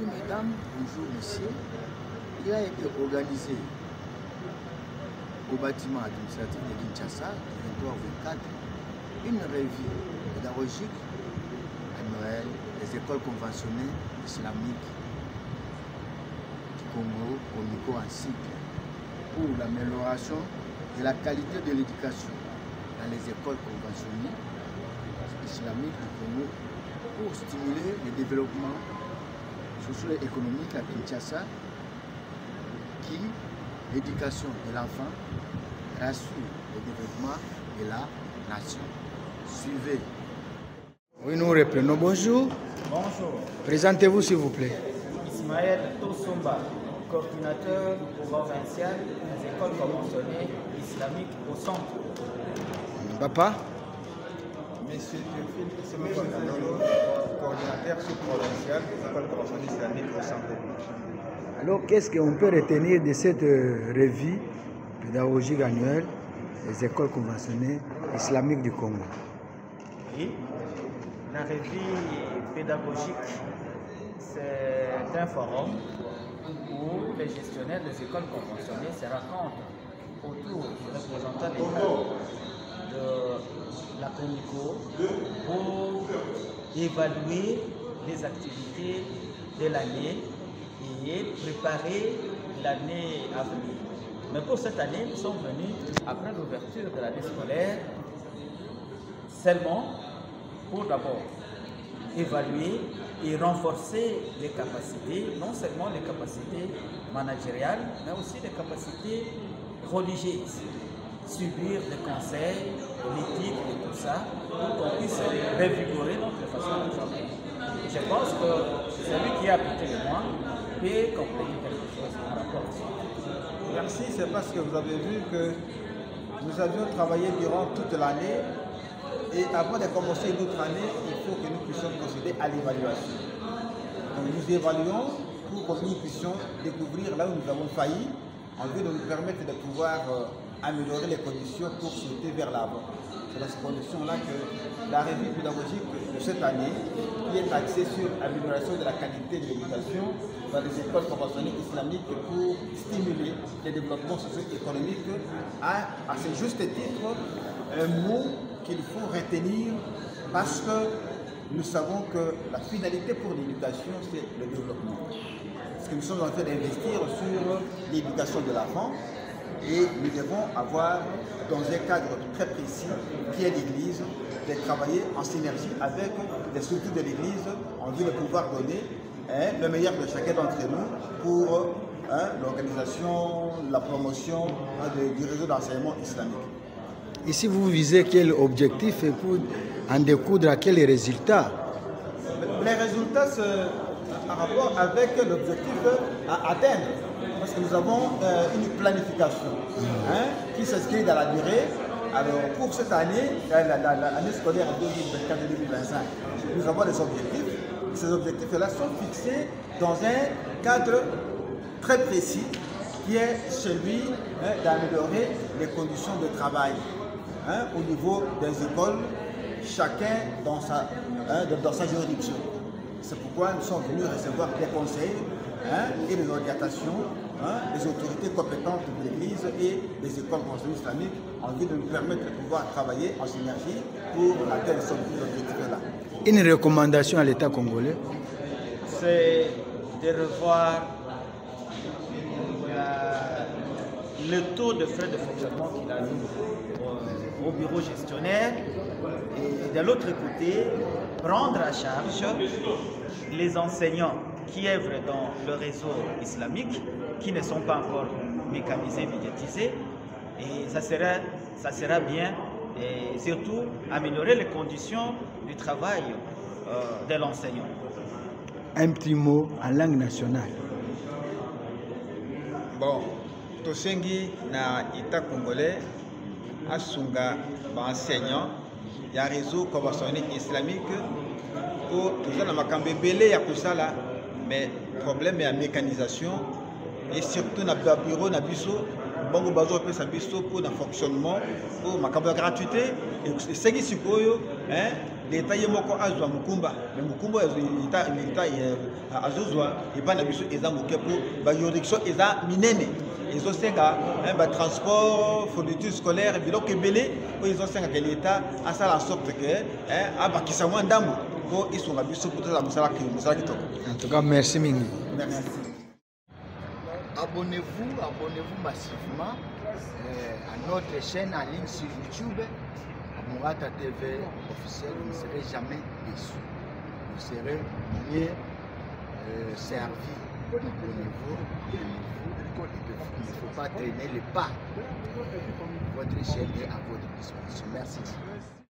Bonjour mesdames, bonjour messieurs. Il a été organisé au bâtiment administratif de Kinshasa, territoire 24, une revue pédagogique annuelle des écoles conventionnelles islamiques du Congo au micro en cycle pour l'amélioration de la qualité de l'éducation dans les écoles conventionnelles islamiques du Congo pour stimuler le développement socio-économique à Kinshasa qui, l'éducation de l'enfant, rassure le développement de la nation. Suivez. Oui, nous reprenons. Bonjour. Bonjour. Présentez-vous s'il vous plaît. Ismaël Tosomba, coordinateur provincial des écoles conventionnées islamiques au centre. Papa. Monsieur Théophile Semeko, coordinateur sous-provincial des écoles conventionnées islamiques au centre. Alors, qu'est-ce qu'on peut retenir de cette revue pédagogique annuelle des écoles conventionnelles islamiques du Congo? Oui, la revue pédagogique, c'est un forum où les gestionnaires des écoles conventionnées se rencontrent autour des représentants d'État de la CONICO pour évaluer les activités de l'année et préparer l'année à venir. Mais pour cette année, nous sommes venus après l'ouverture de l'année scolaire seulement pour d'abord évaluer et renforcer les capacités, non seulement les capacités managériales, mais aussi les capacités religieuses, subir des conseils, l'éthique et tout ça, pour qu'on puisse revigorer notre façon de travailler. Je pense que celui qui a habité le mois peut comprendre quelque chose par rapport à ça. Merci, c'est parce que vous avez vu que nous avions travaillé durant toute l'année et avant de commencer une autre année, il faut que nous puissions procéder à l'évaluation. Donc nous évaluons pour que nous puissions découvrir là où nous avons failli en vue de nous permettre de pouvoir améliorer les conditions pour sauter vers l'avant. C'est dans ces conditions-là que la revue pédagogique de cette année, qui est axée sur l'amélioration de la qualité de l'éducation dans les écoles conventionnelles islamiques pour stimuler le développement socio-économique, a à ce juste titre un mot qu'il faut retenir parce que nous savons que la finalité pour l'éducation, c'est le développement. Parce que nous sommes en train d'investir sur l'éducation de l'enfant et nous devons avoir, dans un cadre très précis, qui est l'Église, de travailler en synergie avec les structures de l'Église en vue de pouvoir donner le meilleur de chacun d'entre nous pour l'organisation, la promotion du réseau d'enseignement islamique. Ici, vous visez quel objectif et pour en découdre à quels résultats? Les résultats, c'est en rapport avec l'objectif à atteindre. Parce que nous avons une planification qui s'inscrit dans la durée. Alors, pour cette année, l'année scolaire 2024-2025, nous avons des objectifs. Ces objectifs-là sont fixés dans un cadre très précis qui est celui d'améliorer les conditions de travail au niveau des écoles, chacun dans sa juridiction. C'est pourquoi nous sommes venus recevoir des conseils et des orientations des autorités compétentes de l'Église et des écoles conventionnelles islamiques en vue de nous permettre de pouvoir travailler en synergie pour atteindre ces objectifs-là. Une recommandation à l'État congolais? C'est de revoir le taux de frais de fonctionnement qu'il a eu au bureau gestionnaire et de l'autre côté, prendre à charge les enseignants qui œuvrent dans le réseau islamique, qui ne sont pas encore mécanisés, médiatisés. Et ça sera bien, et surtout améliorer les conditions du travail de l'enseignant. Un petit mot en langue nationale. Bon, tosengi na ita congolais asunga enseignant il y a un réseau conventionnel islamique pour tout na makambe belé ya kusala mais problème ya mécanisation et surtout na bureau na biso bongo bazo pesa biso pour le fonctionnement pour makambo ya gratuité et ce qui sikoyo l'État est moko azwa mukumba mais mukumba l'État azozwa et pas na biso eza mokepo ba yoriction eza minene ils ont senga un transport fourniture scolaire biloko ebele ils ont senga que l'État a ça la sorte que abakisa mwa ndambo po isunga biso potala musala kitoko. En tout cas, merci Mingi. Merci. Abonnez-vous massivement à notre chaîne en ligne sur YouTube, à Mourata TV officiel. Vous ne serez jamais déçus. Vous serez bien servi. Abonnez-vous. Il ne faut pas traîner les pas. Votre chaîne est à votre disposition. Merci.